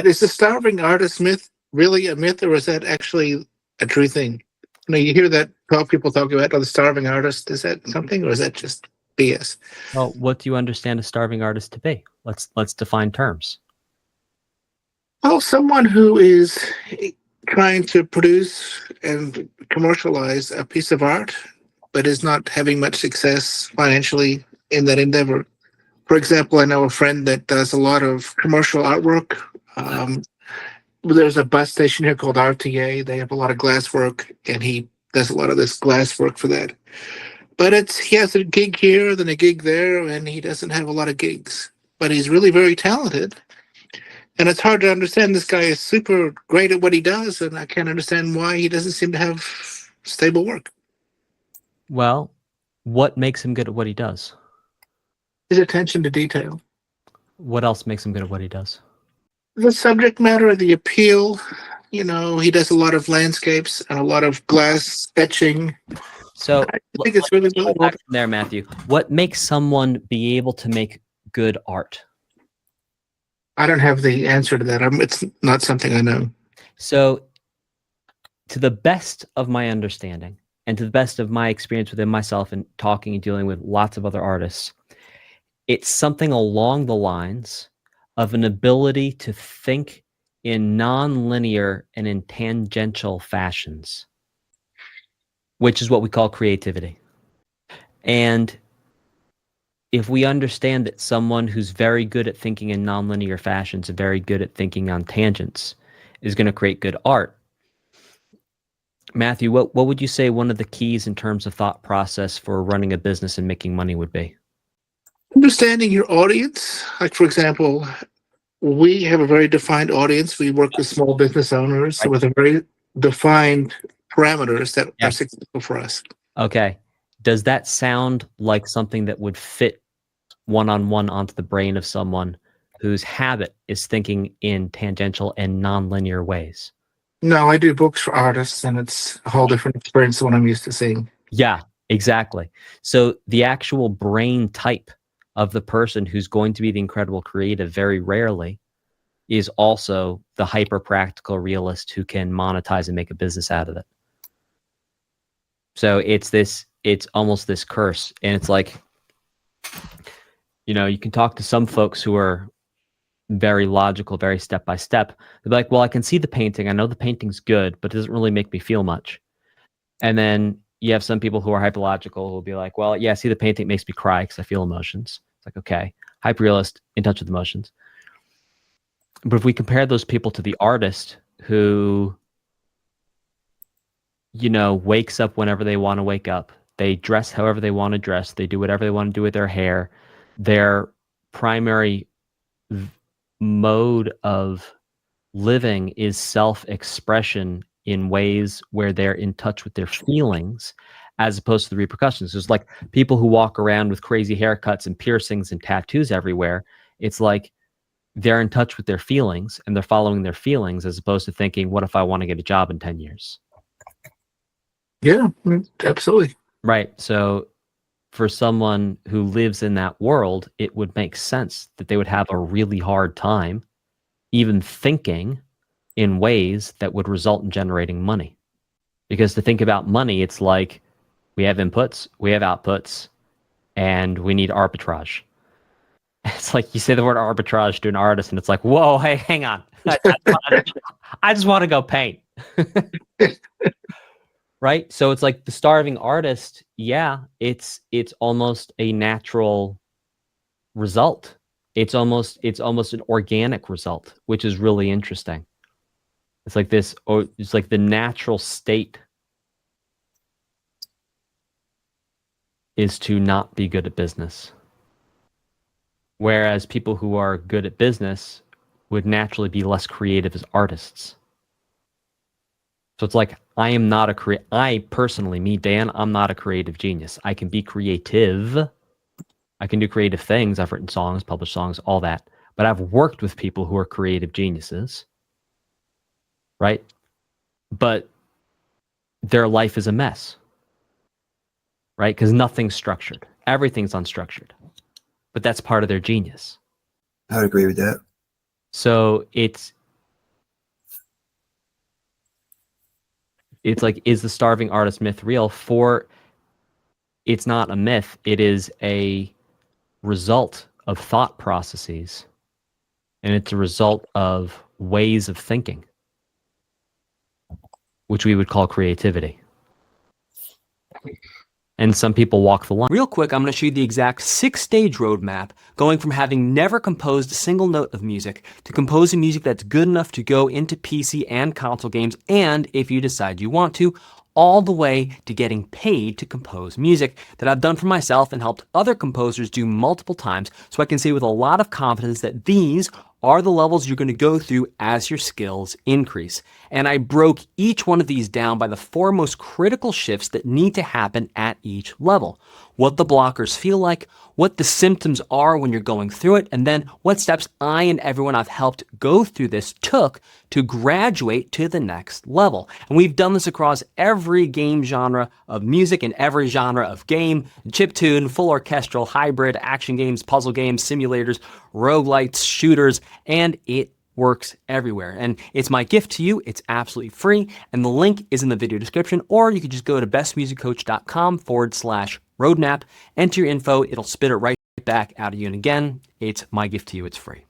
But is the starving artist myth really a myth, or is that actually a true thing? You hear that people talk about, the starving artist. Is that something, or is that just BS? Well, what do you understand a starving artist to be? Let's define terms. Well, someone who is trying to produce and commercialize a piece of art, but is not having much success financially in that endeavor. For example, I know a friend that does a lot of commercial artwork. There's a bus station here called RTA. They have a lot of glass work, and he does a lot of this glass work for that. But he has a gig here, then a gig there, and he doesn't have a lot of gigs. But he's really very talented. And it's hard to understand. This guy is super great at what he does, and I can't understand why he doesn't seem to have stable work. Well, what makes him good at what he does? His attention to detail. What else makes him good at what he does? The subject matter, the appeal. He does a lot of landscapes and a lot of glass etching. So I think it's really back from there, Matthew. What makes someone be able to make good art? I don't have the answer to that. It's not something I know. So, to the best of my understanding and to the best of my experience within myself and talking and dealing with lots of other artists, it's something along the lines of an ability to think in nonlinear and in tangential fashions, which is what we call creativity. And if we understand that someone who's very good at thinking in nonlinear fashions and very good at thinking on tangents is going to create good art, Matthew, what would you say one of the keys in terms of thought process for running a business and making money would be? Understanding your audience. Like, for example, we have a very defined audience. We work with small business owners with a very defined parameters that are successful for us. Okay. Does that sound like something that would fit one-on-one onto the brain of someone whose habit is thinking in tangential and nonlinear ways? No, I do books for artists, and it's a whole different experience than what I'm used to seeing. Yeah, exactly. So the actual brain type of the person who's going to be the incredible creative very rarely is also the hyper-practical realist who can monetize and make a business out of it. So it's almost this curse. And it's like, you can talk to some folks who are very logical, very step-by-step. They're like, well, I can see the painting. I know the painting's good, but it doesn't really make me feel much. And then you have some people who are hyperlogical who will be like, well, yeah, I see the painting, it makes me cry because I feel emotions. It's like, okay, hyper-realist, in touch with emotions. But if we compare those people to the artist who, wakes up whenever they want to wake up, they dress however they want to dress, they do whatever they want to do with their hair, their primary mode of living is self-expression in ways where they're in touch with their feelings as opposed to the repercussions. There's like people who walk around with crazy haircuts and piercings and tattoos everywhere. It's like they're in touch with their feelings and they're following their feelings as opposed to thinking, what if I want to get a job in 10 years? Yeah, absolutely. Right. So for someone who lives in that world, it would make sense that they would have a really hard time even thinking in ways that would result in generating money. Because to think about money, it's like we have inputs, we have outputs, and we need arbitrage. It's like you say the word arbitrage to an artist, and it's like, whoa, hey, hang on. I just want to go paint. Right? So it's like the starving artist, yeah, it's almost a natural result. It's almost an organic result, which is really interesting. It's like this, or it's like the natural state is to not be good at business. Whereas people who are good at business would naturally be less creative as artists. So it's like, I personally, me, Dan, I'm not a creative genius. I can be creative. I can do creative things. I've written songs, published songs, all that. But I've worked with people who are creative geniuses, right? But their life is a mess, right? Because nothing's structured. Everything's unstructured. But that's part of their genius. I would agree with that. So it's It's like, is the starving artist myth real? It's not a myth. It is a result of thought processes, and it's a result of ways of thinking, which we would call creativity. And some people walk the line. Real quick, I'm going to show you the exact 6-stage roadmap, going from having never composed a single note of music to composing music that's good enough to go into PC and console games, and if you decide you want to, all the way to getting paid to compose music that I've done for myself and helped other composers do multiple times, so I can say with a lot of confidence that these are the levels you're going to go through as your skills increase. And I broke each one of these down by the 4 most critical shifts that need to happen at each level. What the blockers feel like, what the symptoms are when you're going through it, and then what steps I and everyone I've helped go through this took to graduate to the next level. And we've done this across every game genre of music and every genre of game: chiptune, full orchestral, hybrid, action games, puzzle games, simulators, roguelites, shooters, and it works everywhere. And it's my gift to you. It's absolutely free. And the link is in the video description, or you could just go to bestmusiccoach.com/roadmap, enter your info. It'll spit it right back out of you. And again, it's my gift to you. It's free.